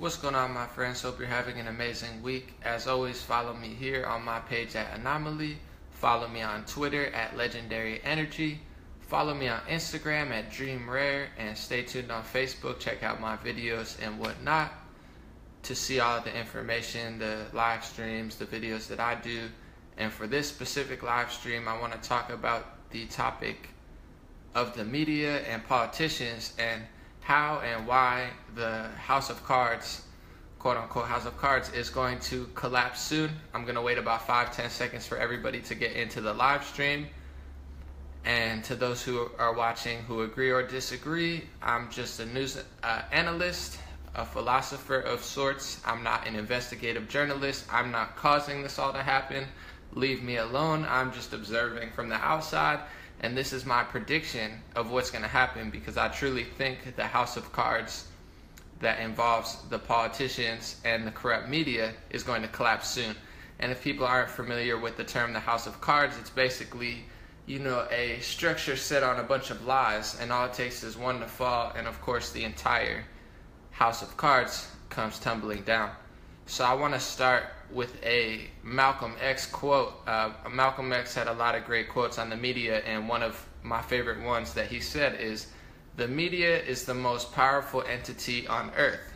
What's going on, my friends? Hope you're having an amazing week. As always, follow me here on my page at Anomaly. Follow me on Twitter at Legendary Energy. Follow me on Instagram at Dream Rare, and stay tuned on Facebook. Check out my videos and whatnot to see all the information, the live streams, the videos that I do. And for this specific live stream, I want to talk about the topic of the media and politicians and how and why the House of Cards, quote unquote House of Cards, is going to collapse soon. I'm going to wait about 5-10 seconds for everybody to get into the live stream. And to those who are watching who agree or disagree, I'm just a news analyst, a philosopher of sorts. I'm not an investigative journalist. I'm not causing this all to happen. Leave me alone. I'm just observing from the outside. And this is my prediction of what's going to happen, because I truly think the House of Cards that involves the politicians and the corrupt media is going to collapse soon. And if people aren't familiar with the term the House of Cards, it's basically, a structure set on a bunch of lies, and all it takes is one to fall, and of course the entire House of Cards comes tumbling down. So I want to start with a Malcolm X quote. Malcolm X had a lot of great quotes on the media, and one of my favorite ones that he said is, "The media is the most powerful entity on earth.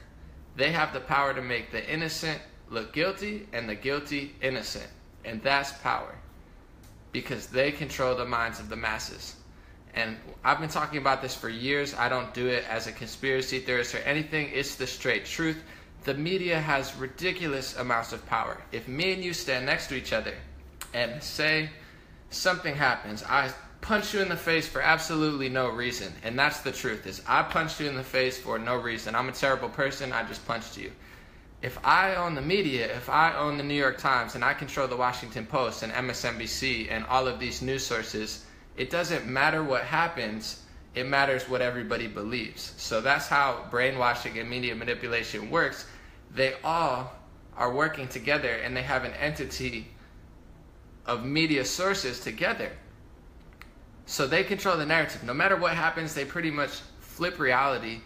They have the power to make the innocent look guilty and the guilty innocent. And that's power, because they control the minds of the masses." And I've been talking about this for years. I don't do it as a conspiracy theorist or anything. It's the straight truth. The media has ridiculous amounts of power. If me and you stand next to each other and say something happens, I punch you in the face for absolutely no reason. And that's the truth, is I punched you in the face for no reason. I'm a terrible person. I just punched you. If I own the media, if I own the New York Times, and I control the Washington Post and MSNBC and all of these news sources, it doesn't matter what happens. It matters what everybody believes. So that's how brainwashing and media manipulation works. They all are working together, and they have an entity of media sources together. So they control the narrative. No matter what happens, they pretty much flip reality.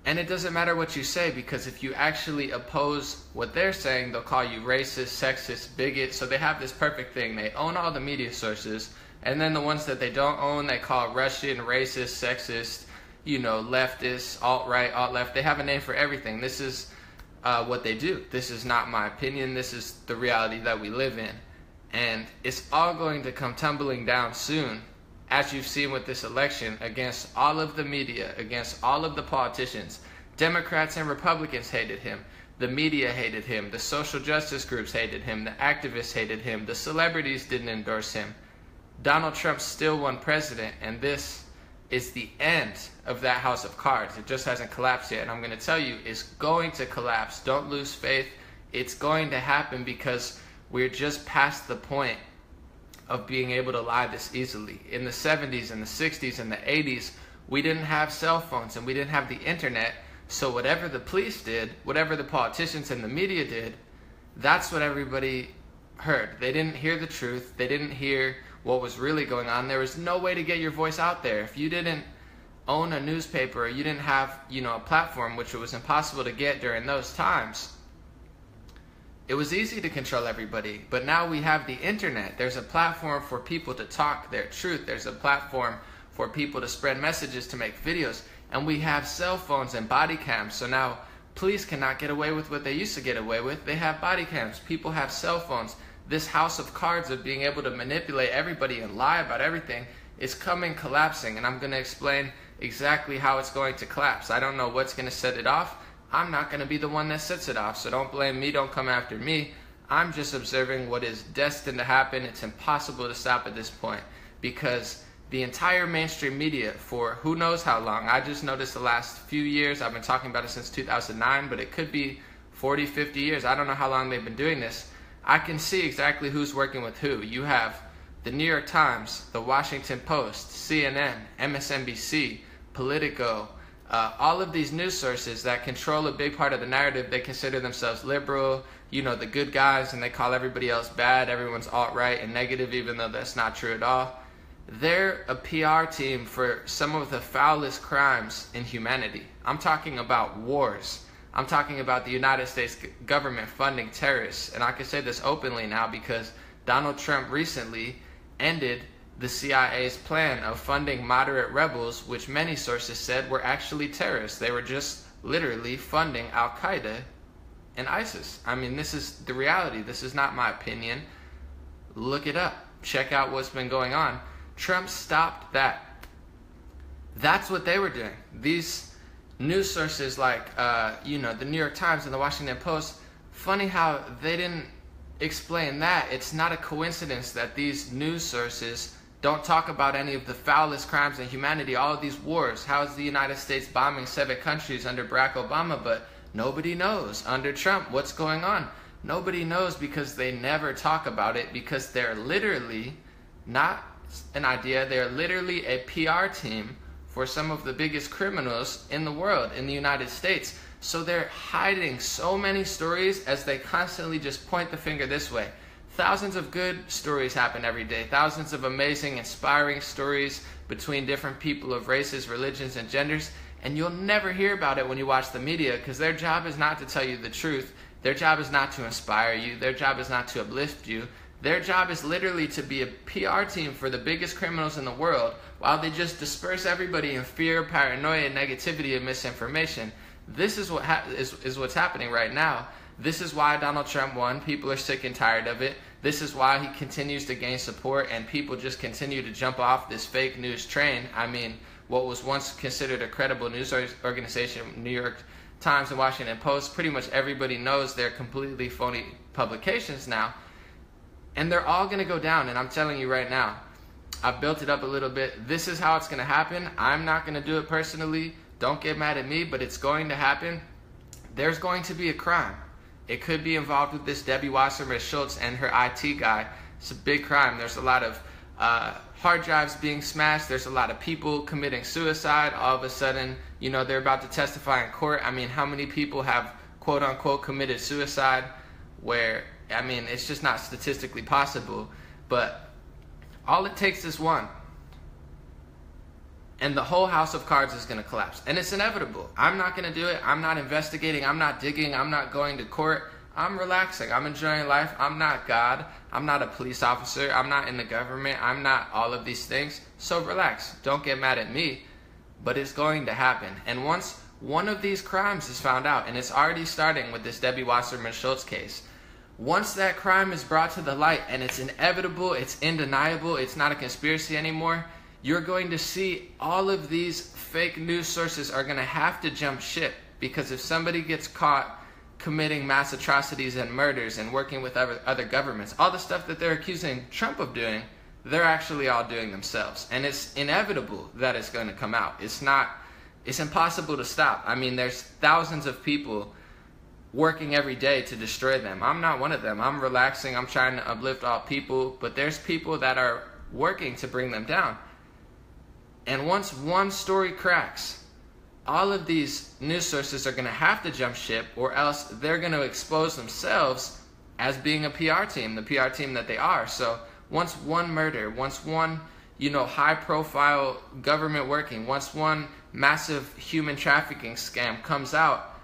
And it doesn't matter what you say, because if you actually oppose what they're saying, they'll call you racist, sexist, bigot. So they have this perfect thing. They own all the media sources. And then the ones that they don't own, they call Russian, racist, sexist, leftist, alt-right, alt-left. They have a name for everything. This is what they do. This is not my opinion. This is the reality that we live in. And it's all going to come tumbling down soon, as you've seen with this election, against all of the media, against all of the politicians. Democrats and Republicans hated him. The media hated him. The social justice groups hated him. The activists hated him. The celebrities didn't endorse him. Donald Trump still won president, and this is the end of that House of Cards. It just hasn't collapsed yet, and I'm going to tell you, it's going to collapse. Don't lose faith. It's going to happen, because we're just past the point of being able to lie this easily. In the 70s and the 60s and the 80s, we didn't have cell phones and we didn't have the internet, so whatever the police did, whatever the politicians and the media did, that's what everybody heard. They didn't hear the truth. They didn't hear what was really going on. There was no way to get your voice out there. If you didn't own a newspaper, or you didn't have, a platform, which it was impossible to get during those times, it was easy to control everybody. But now we have the internet. There's a platform for people to talk their truth. There's a platform for people to spread messages, to make videos. And we have cell phones and body cams. So now police cannot get away with what they used to get away with. They have body cams. People have cell phones. This House of Cards of being able to manipulate everybody and lie about everything is collapsing. And I'm going to explain exactly how it's going to collapse. I don't know what's going to set it off. I'm not going to be the one that sets it off, so don't blame me, don't come after me. I'm just observing what is destined to happen. It's impossible to stop at this point, because the entire mainstream media, for who knows how long, I just noticed the last few years, I've been talking about it since 2009, but it could be 40, 50 years. I don't know how long they've been doing this. I can see exactly who's working with who. You have the New York Times, the Washington Post, CNN, MSNBC, Politico, all of these news sources that control a big part of the narrative. They consider themselves liberal, the good guys, and they call everybody else bad. Everyone's alt-right and negative, even though that's not true at all. They're a PR team for some of the foulest crimes in humanity. I'm talking about wars. I'm talking about the United States government funding terrorists. And I can say this openly now because Donald Trump recently ended the CIA's plan of funding moderate rebels, which many sources said were actually terrorists. They were just literally funding Al-Qaeda and ISIS. I mean, this is the reality. This is not my opinion. Look it up. Check out what's been going on. Trump stopped that. That's what they were doing. These news sources like, the New York Times and the Washington Post, funny how they didn't explain that. It's not a coincidence that these news sources don't talk about any of the foulest crimes in humanity, all of these wars. How is the United States bombing 7 countries under Barack Obama? But nobody knows under Trump what's going on. Nobody knows because they never talk about it, because they're literally not an idea. They're literally a PR team for some of the biggest criminals in the world, in the United States. So they're hiding so many stories as they constantly just point the finger this way. Thousands of good stories happen every day. Thousands of amazing, inspiring stories between different people of races, religions, and genders. And you'll never hear about it when you watch the media, because their job is not to tell you the truth. Their job is not to inspire you. Their job is not to uplift you. Their job is literally to be a PR team for the biggest criminals in the world, while they just disperse everybody in fear, paranoia, negativity, and misinformation. This is what is what's happening right now. This is why Donald Trump won. People are sick and tired of it. This is why he continues to gain support, and people just continue to jump off this fake news train. I mean, what was once considered a credible news organization, New York Times and Washington Post, pretty much everybody knows they're completely phony publications now. And they're all going to go down, and I'm telling you right now, I've built it up a little bit. This is how it's going to happen. I'm not going to do it personally. Don't get mad at me, but it's going to happen. There's going to be a crime. It could be involved with this Debbie Wasserman Schultz and her IT guy. It's a big crime. There's a lot of hard drives being smashed. There's a lot of people committing suicide. All of a sudden, they're about to testify in court. I mean, how many people have, quote unquote, committed suicide where, I mean, it's just not statistically possible. But all it takes is one, and the whole house of cards is going to collapse. And it's inevitable. I'm not going to do it. I'm not investigating. I'm not digging. I'm not going to court. I'm relaxing. I'm enjoying life. I'm not God. I'm not a police officer. I'm not in the government. I'm not all of these things. So relax. Don't get mad at me. But it's going to happen. And once one of these crimes is found out, and it's already starting with this Debbie Wasserman Schultz case, once that crime is brought to the light and it's inevitable, it's undeniable, it's not a conspiracy anymore, you're going to see all of these fake news sources are going to have to jump ship, because if somebody gets caught committing mass atrocities and murders and working with other governments, all the stuff that they're accusing Trump of doing, they're actually all doing themselves. And it's inevitable that it's going to come out. It's impossible to stop. I mean, there's thousands of people working every day to destroy them. I'm not one of them. I'm relaxing. I'm trying to uplift all people, but there's people that are working to bring them down. And once one story cracks, all of these news sources are going to have to jump ship, or else they're going to expose themselves as being a PR team, the PR team that they are. So once one murder, once one, high-profile government working, once one massive human trafficking scam comes out,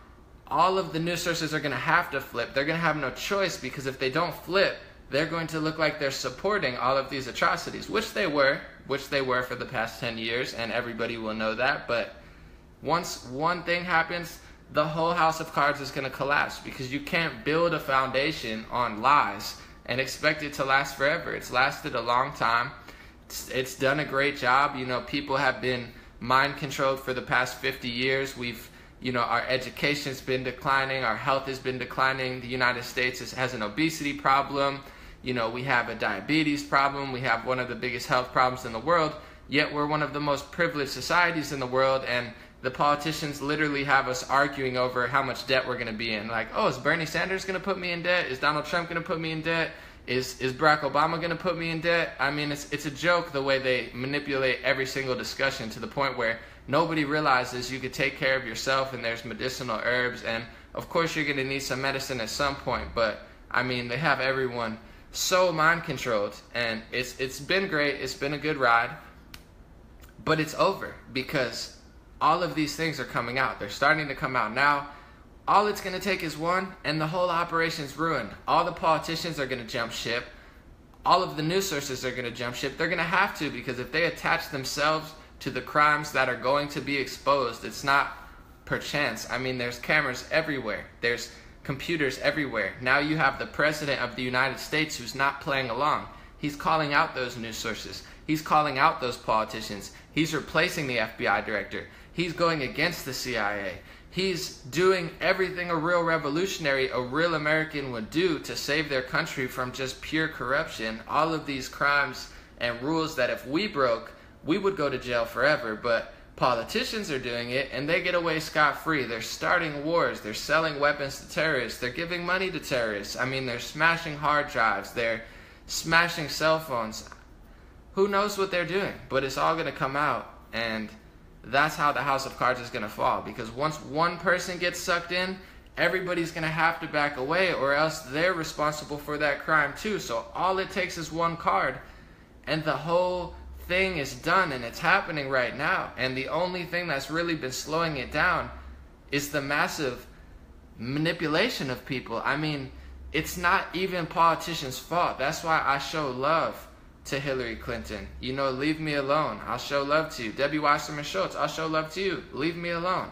all of the news sources are going to have to flip. They're going to have no choice, because if they don't flip, they're going to look like they're supporting all of these atrocities, which they were for the past 10 years, and everybody will know that. But once one thing happens, the whole house of cards is going to collapse, because you can't build a foundation on lies and expect it to last forever. It's lasted a long time. It's done a great job. People have been mind controlled for the past 50 years. Our education's been declining. Our health has been declining. The United States has an obesity problem. We have a diabetes problem. We have one of the biggest health problems in the world. Yet we're one of the most privileged societies in the world, and the politicians literally have us arguing over how much debt we're going to be in. Like, oh, is Bernie Sanders going to put me in debt? Is Donald Trump going to put me in debt? Is Barack Obama going to put me in debt? I mean, it's a joke the way they manipulate every single discussion, to the point where nobody realizes you could take care of yourself, and there's medicinal herbs, and of course you're going to need some medicine at some point. But I mean, they have everyone so mind controlled, and it's been great. It's been a good ride, but it's over, because all of these things are coming out. They're starting to come out now. all it's going to take is one, and the whole operation's ruined. All the politicians are going to jump ship. All of the news sources are going to jump ship. They're going to have to, because if they attach themselves to the crimes that are going to be exposed, it's not perchance. I mean, there's cameras everywhere. There's computers everywhere. Now you have the President of the United States who's not playing along. He's calling out those news sources. He's calling out those politicians. He's replacing the FBI director. He's going against the CIA. He's doing everything a real revolutionary, a real American would do to save their country from just pure corruption. All of these crimes and rules that if we broke, we would go to jail forever. But politicians are doing it, and they get away scot-free. They're starting wars. They're selling weapons to terrorists. They're giving money to terrorists. I mean, they're smashing hard drives. They're smashing cell phones. Who knows what they're doing? But it's all going to come out, and that's how the house of cards is going to fall. Because once one person gets sucked in, everybody's going to have to back away, or else they're responsible for that crime too. So all it takes is one card, and the whole thing is done, and it's happening right now. And the only thing that's really been slowing it down is the massive manipulation of people. I mean, it's not even politicians' fault. That's why I show love to Hillary Clinton. You know, leave me alone. I'll show love to you. Debbie Wasserman Schultz, I'll show love to you. Leave me alone.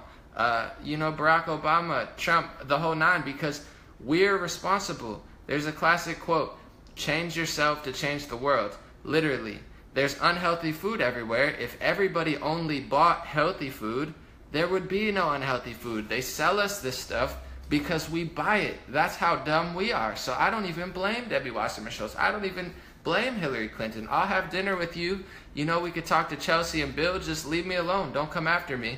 You know, Barack Obama, Trump, the whole nine, because we're responsible. There's a classic quote, change yourself to change the world. Literally. There's unhealthy food everywhere. If everybody only bought healthy food, there would be no unhealthy food. They sell us this stuff because we buy it. That's how dumb we are. So I don't even blame Debbie Wasserman Schultz. I don't even blame Hillary Clinton. I'll have dinner with you. You know, we could talk to Chelsea and Bill. Just leave me alone. Don't come after me.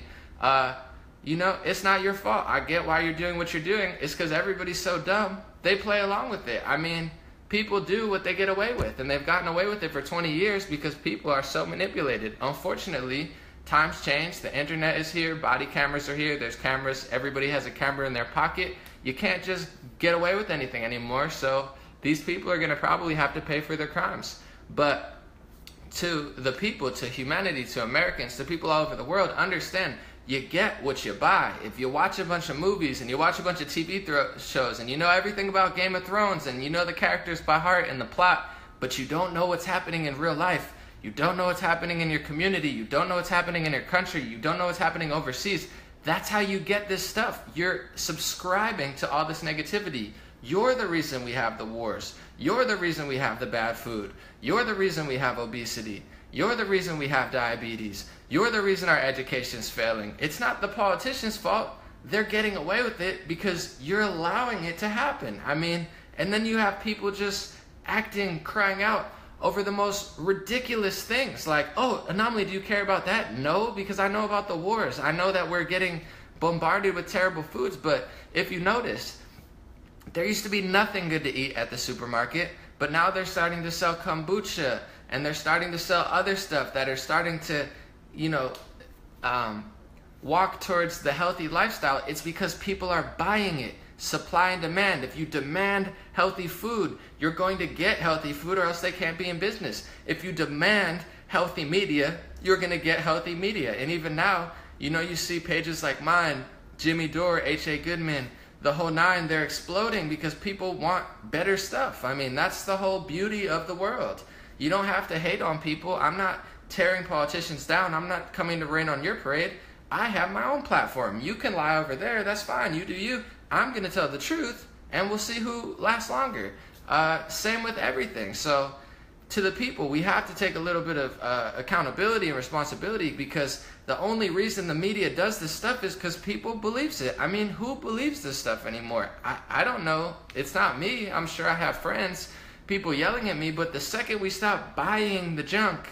You know, it's not your fault. I get why you're doing what you're doing. It's because everybody's so dumb. They play along with it. I mean, people do what they get away with, and they've gotten away with it for 20 years because people are so manipulated. Unfortunately, times change. The internet is here. Body cameras are here. There's cameras. Everybody has a camera in their pocket. You can't just get away with anything anymore. So these people are going to probably have to pay for their crimes. But to the people, to humanity, to Americans, to people all over the world, understand, you get what you buy. If you watch a bunch of movies and you watch a bunch of TV shows and you know everything about Game of Thrones and you know the characters by heart and the plot, but you don't know what's happening in real life, you don't know what's happening in your community, you don't know what's happening in your country, you don't know what's happening overseas, that's how you get this stuff. You're subscribing to all this negativity. You're the reason we have the wars. You're the reason we have the bad food. You're the reason we have obesity. You're the reason we have diabetes. You're the reason our education's failing. It's not the politicians' fault. They're getting away with it because you're allowing it to happen. I mean, and then you have people just acting, crying out over the most ridiculous things. Like, oh, Anomaly, do you care about that? No, because I know about the wars. I know that we're getting bombarded with terrible foods. But if you notice, there used to be nothing good to eat at the supermarket, but now they're starting to sell kombucha, and they're starting to sell other stuff that are starting to, you know, walk towards the healthy lifestyle. It's because people are buying it. Supply and demand. If you demand healthy food, you're going to get healthy food, or else they can't be in business. If you demand healthy media, you're going to get healthy media. And even now, you know, you see pages like mine, Jimmy Dore, H.A. Goodman, the whole nine, they're exploding because people want better stuff. I mean, that's the whole beauty of the world. You don't have to hate on people. I'm not tearing politicians down. I'm not coming to rain on your parade. I have my own platform. You can lie over there. That's fine. You do you. I'm going to tell the truth, and we'll see who lasts longer. Same with everything. So to the people, we have to take a little bit of accountability and responsibility, because the only reason the media does this stuff is because people believes it. I mean, who believes this stuff anymore? I don't know. It's not me. I'm sure I have friends, people yelling at me, but the second we stop buying the junk,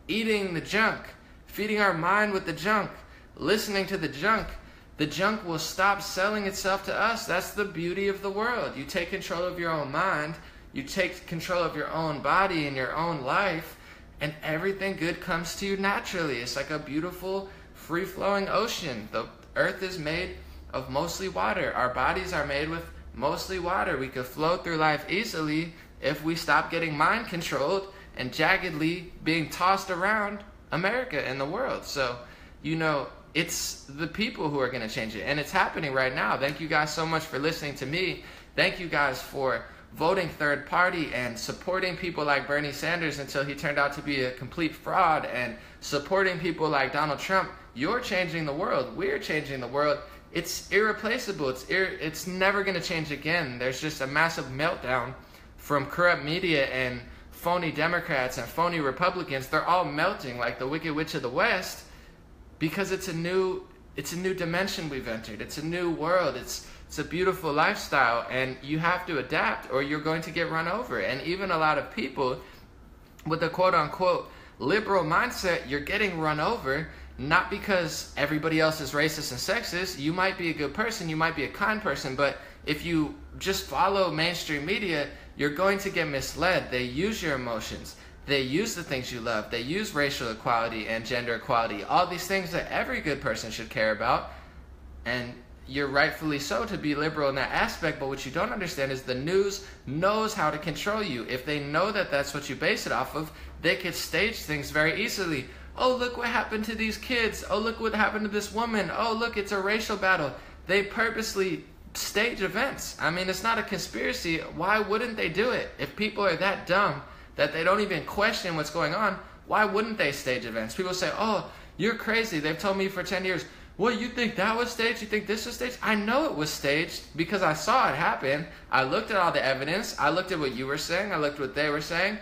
eating the junk, feeding our mind with the junk, listening to the junk will stop selling itself to us. That's the beauty of the world. You take control of your own mind, you take control of your own body and your own life, and everything good comes to you naturally. It's like a beautiful, free-flowing ocean. The earth is made of mostly water. Our bodies are made with mostly water. We could flow through life easily if we stop getting mind-controlled and jaggedly being tossed around America and the world. So, you know, It's the people who are going to change it. And it's happening right now. Thank you guys so much for listening to me. Thank you guys for voting third party and supporting people like Bernie Sanders until he turned out to be a complete fraud, and supporting people like Donald Trump. You're changing the world. We're changing the world. It's irreplaceable. It's never going to change again. There's just a massive meltdown from corrupt media and phony Democrats and phony Republicans. They're all melting like the Wicked Witch of the West, because it's a new dimension we've entered. It's a new world. It's a beautiful lifestyle, and you have to adapt or you're going to get run over. And even a lot of people with a quote-unquote liberal mindset, you're getting run over, not because everybody else is racist and sexist. You might be a good person, you might be a kind person, but if you just follow mainstream media, you're going to get misled. They use your emotions. They use the things you love. They use racial equality and gender equality, all these things that every good person should care about. And you're rightfully so to be liberal in that aspect, but what you don't understand is the news knows how to control you. If they know that that's what you base it off of, they could stage things very easily. Oh, look what happened to these kids. Oh, look what happened to this woman. Oh, look, it's a racial battle. They purposely stage events. I mean, it's not a conspiracy. Why wouldn't they do it? If people are that dumb that they don't even question what's going on, why wouldn't they stage events? People say, oh, you're crazy. They've told me for 10 years, well, you think that was staged? You think this was staged? I know it was staged because I saw it happen. I looked at all the evidence. I looked at what you were saying. I looked at what they were saying.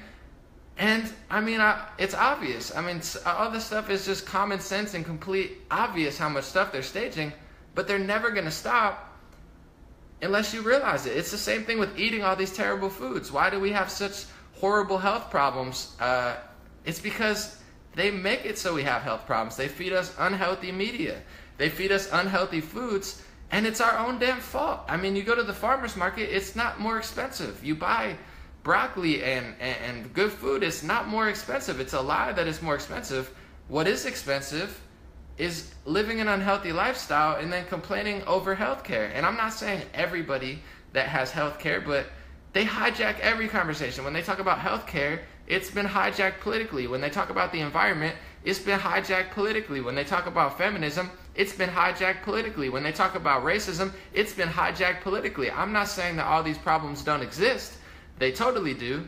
And, I mean, it's obvious. I mean, all this stuff is just common sense and complete obvious how much stuff they're staging. But they're never going to stop unless you realize it. It's the same thing with eating all these terrible foods. Why do we have such horrible health problems? It's because they make it so we have health problems. They feed us unhealthy media. They feed us unhealthy foods, and it's our own damn fault. I mean, you go to the farmer's market, it's not more expensive. You buy broccoli and good food, it's not more expensive. It's a lie that it's more expensive. What is expensive is living an unhealthy lifestyle and then complaining over healthcare. And I'm not saying everybody that has healthcare, but they hijack every conversation. When they talk about healthcare, it's been hijacked politically. When they talk about the environment, it's been hijacked politically. When they talk about feminism, it's been hijacked politically. When they talk about racism, it's been hijacked politically. I'm not saying that all these problems don't exist. They totally do.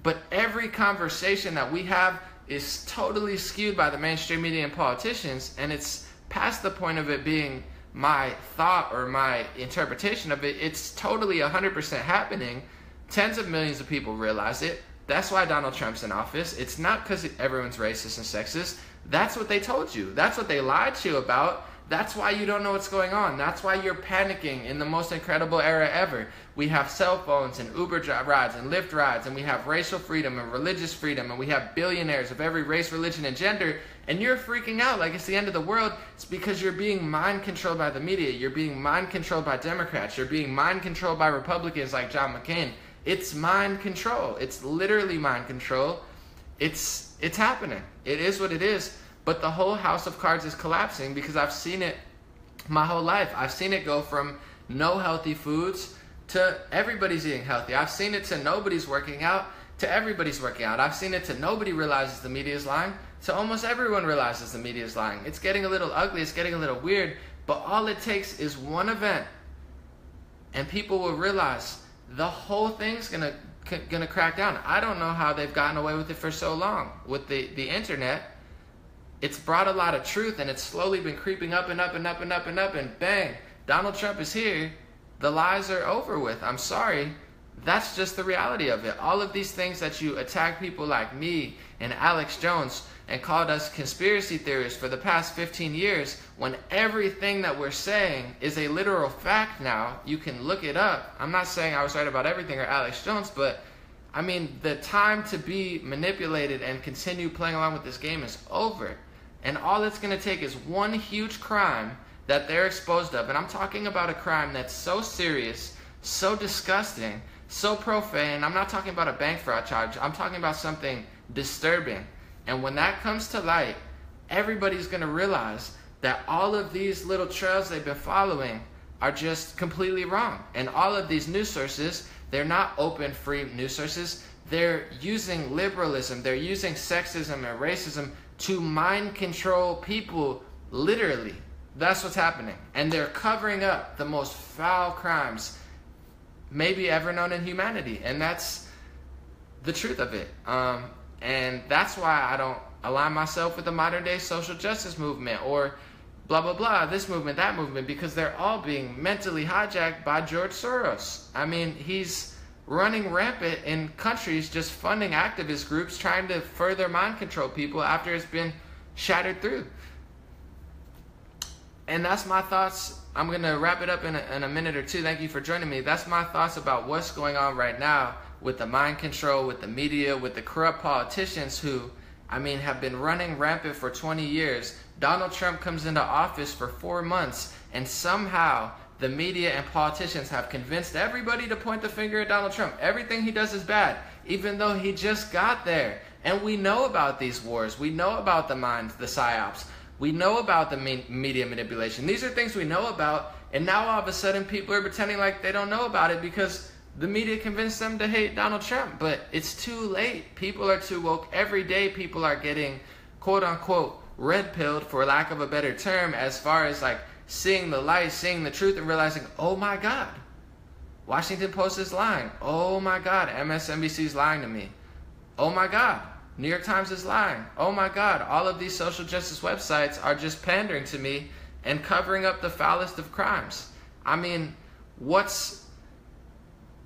But every conversation that we have is totally skewed by the mainstream media and politicians, and it's past the point of it being my thought or my interpretation of it. It's totally 100% happening. Tens of millions of people realize it. That's why Donald Trump's in office. It's not because everyone's racist and sexist. That's what they told you. That's what they lied to you about. That's why you don't know what's going on. That's why you're panicking in the most incredible era ever. We have cell phones and Uber rides and Lyft rides, and we have racial freedom and religious freedom, and we have billionaires of every race, religion, and gender, and you're freaking out like it's the end of the world. It's because you're being mind controlled by the media. You're being mind controlled by Democrats. You're being mind controlled by Republicans like John McCain. It's mind control. It's literally mind control. It's happening. It is what it is. But the whole house of cards is collapsing because I've seen it my whole life. I've seen it go from no healthy foods to everybody's eating healthy. I've seen it to nobody's working out to everybody's working out. I've seen it to nobody realizes the media is lying to almost everyone realizes the media is lying. It's getting a little ugly. It's getting a little weird. But all it takes is one event, and people will realize the whole thing's gonna crack down. I don't know how they've gotten away with it for so long. With the internet, it's brought a lot of truth, and it's slowly been creeping up and up and up and up and up, and bang, Donald Trump is here. The lies are over with. I'm sorry. That's just the reality of it. All of these things that you attack people like me and Alex Jones and called us conspiracy theorists for the past 15 years, when everything that we're saying is a literal fact now. You can look it up. I'm not saying I was right about everything or Alex Jones, but I mean, the time to be manipulated and continue playing along with this game is over. And all it's going to take is one huge crime that they're exposed of. And I'm talking about a crime that's so serious, so disgusting, so profane. I'm not talking about a bank fraud charge. I'm talking about something disturbing. And when that comes to light, everybody's going to realize that all of these little trails they've been following are just completely wrong. And all of these news sources, they're not open, free news sources. They're using liberalism. They're using sexism and racism to mind control people, literally. That's what's happening. And they're covering up the most foul crimes maybe ever known in humanity. And that's the truth of it. And that's why I don't align myself with the modern day social justice movement or blah, blah, blah, this movement, that movement, because they're all being mentally hijacked by George Soros. I mean, he's running rampant in countries just funding activist groups trying to further mind control people after it's been shattered through. And that's my thoughts. I'm going to wrap it up in a minute or two. Thank you for joining me. That's my thoughts about what's going on right now with the mind control, with the media, with the corrupt politicians who, I mean, have been running rampant for 20 years. Donald Trump comes into office for 4 months, and somehow the media and politicians have convinced everybody to point the finger at Donald Trump. Everything he does is bad, even though he just got there. And we know about these wars. We know about the minds, the psyops. We know about the media manipulation. These are things we know about, and now all of a sudden people are pretending like they don't know about it because the media convinced them to hate Donald Trump. But it's too late. People are too woke. Every day people are getting, quote unquote, red pilled, for lack of a better term, as far as like seeing the light, seeing the truth, and realizing, oh my God, Washington Post is lying. Oh my God, MSNBC is lying to me. Oh my God, New York Times is lying. Oh my God, all of these social justice websites are just pandering to me and covering up the foulest of crimes. I mean, what's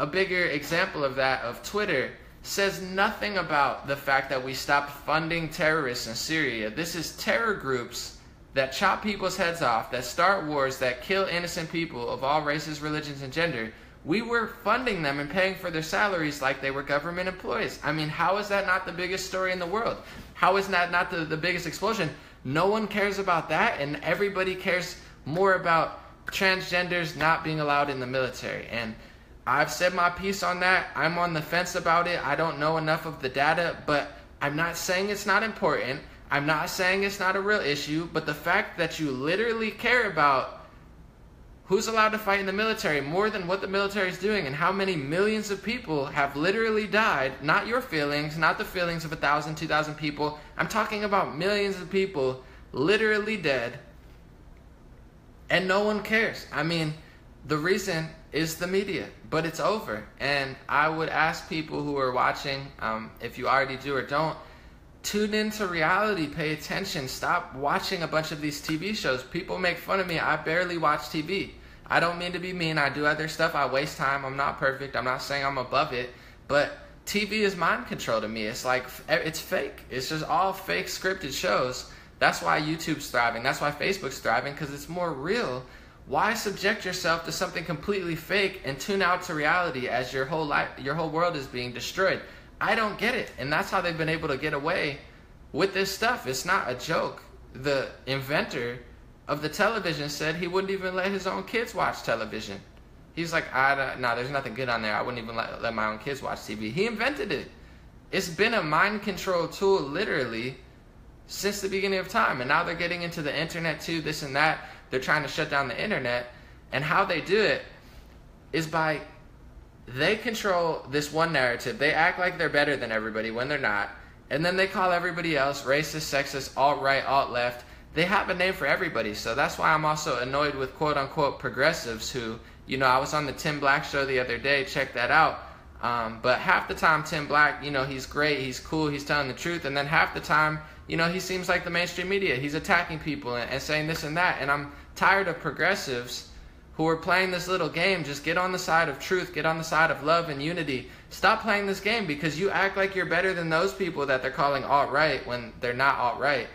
a bigger example of that? Of Twitter says nothing about the fact that we stopped funding terrorists in Syria. This is terror groups that chop people's heads off, that start wars, that kill innocent people of all races, religions, and gender. We were funding them and paying for their salaries like they were government employees. I mean, how is that not the biggest story in the world? How is that not the biggest explosion? No one cares about that, and everybody cares more about transgenders not being allowed in the military. And I've said my piece on that. I'm on the fence about it. I don't know enough of the data, but I'm not saying it's not important. I'm not saying it's not a real issue, but the fact that you literally care about who's allowed to fight in the military more than what the military is doing, and how many millions of people have literally died, not your feelings, not the feelings of 1,000, 2,000 people. I'm talking about millions of people literally dead, and no one cares. I mean, the reason is the media, but it's over. And I would ask people who are watching, if you already do or don't, tune into reality, pay attention, stop watching a bunch of these TV shows. People make fun of me. I barely watch TV. I don't mean to be mean. I do other stuff. I waste time. I'm not perfect. I'm not saying I'm above it, but TV is mind control to me. It's like, it's fake. It's just all fake scripted shows. That's why YouTube's thriving. That's why Facebook's thriving, because it's more real. Why subject yourself to something completely fake and tune out to reality as your whole life, your whole world is being destroyed? I don't get it. And that's how they've been able to get away with this stuff. It's not a joke. The inventor of the television said he wouldn't even let his own kids watch television. He's like, no, there's nothing good on there. I wouldn't even let my own kids watch TV. He invented it. It's been a mind control tool literally since the beginning of time. And now they're getting into the internet too, this and that. They're trying to shut down the internet. And how they do it is by, they control this one narrative. They act like they're better than everybody when they're not. And then they call everybody else racist, sexist, alt-right, alt-left. They have a name for everybody. So that's why I'm also annoyed with quote-unquote progressives who, you know, I was on the Tim Black show the other day. Check that out. But half the time Tim Black, you know, he's great, he's cool, he's telling the truth. And then half the time, you know, he seems like the mainstream media. He's attacking people and saying this and that. And I'm tired of progressives who are playing this little game. Just get on the side of truth, get on the side of love and unity. Stop playing this game, because you act like you're better than those people that they're calling alt-right when they're not alt-right.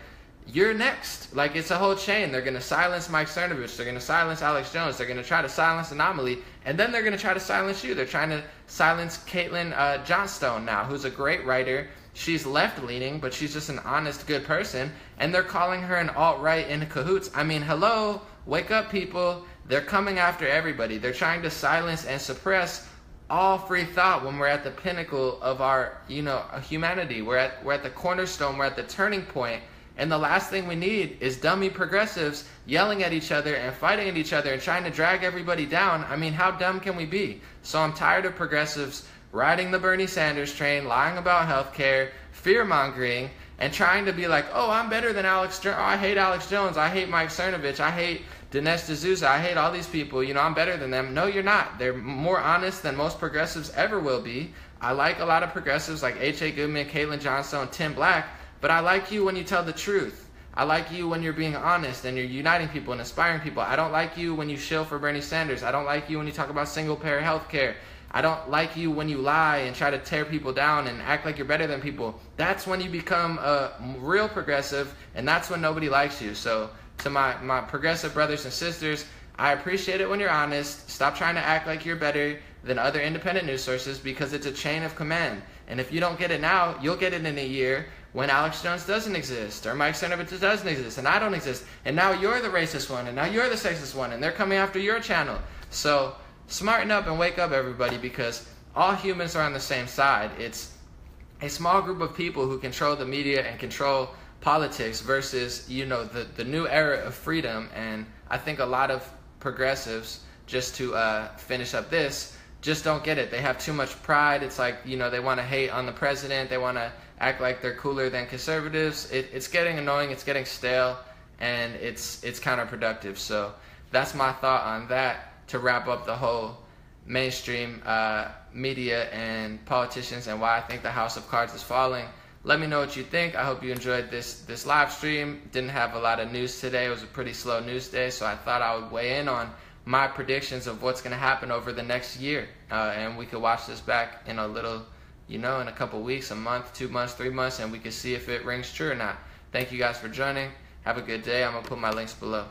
You're next. Like, it's a whole chain. They're going to silence Mike Cernovich. They're going to silence Alex Jones. They're going to try to silence Anomaly. And then they're going to try to silence you. They're trying to silence Caitlin Johnstone now, who's a great writer. She's left-leaning, but she's just an honest, good person. And they're calling her an alt-right in cahoots. I mean, hello, wake up, people. They're coming after everybody. They're trying to silence and suppress all free thought when we're at the pinnacle of our, you know, humanity. We're at the cornerstone. We're at the turning point. And the last thing we need is dummy progressives yelling at each other and fighting at each other and trying to drag everybody down. I mean, how dumb can we be? So I'm tired of progressives riding the Bernie Sanders train, lying about healthcare, fear-mongering, and trying to be like, oh, I'm better than Alex Jones. Oh, I hate Alex Jones. I hate Mike Cernovich. I hate Dinesh D'Souza. I hate all these people. You know, I'm better than them. No, you're not. They're more honest than most progressives ever will be. I like a lot of progressives like H.A. Goodman, Caitlin Johnstone, Tim Black, but I like you when you tell the truth. I like you when you're being honest and you're uniting people and inspiring people. I don't like you when you shill for Bernie Sanders. I don't like you when you talk about single-payer health care. I don't like you when you lie and try to tear people down and act like you're better than people. That's when you become a real progressive, and that's when nobody likes you. So to my progressive brothers and sisters, I appreciate it when you're honest. Stop trying to act like you're better than other independent news sources, because it's a chain of command. And if you don't get it now, you'll get it in a year when Alex Jones doesn't exist, or Mike Cernovich doesn't exist, and I don't exist. And now you're the racist one, and now you're the sexist one, and they're coming after your channel. So smarten up and wake up, everybody, because all humans are on the same side. It's a small group of people who control the media and control politics versus, you know, the new era of freedom. And I think a lot of progressives, just to finish up this, just don't get it. They have too much pride. It's like, you know, they want to hate on the president. They want to act like they're cooler than conservatives. It's getting annoying. It's getting stale, and it's counterproductive. So that's my thought on that, to wrap up the whole mainstream media and politicians and why I think the house of cards is falling. Let me know what you think. I hope you enjoyed this live stream. Didn't have a lot of news today. It was a pretty slow news day, so I thought I would weigh in on my predictions of what's going to happen over the next year. And we could watch this back in a little, you know, in a couple weeks, a month, 2 months, 3 months, and we can see if it rings true or not. Thank you guys for joining. Have a good day. I'm going to put my links below.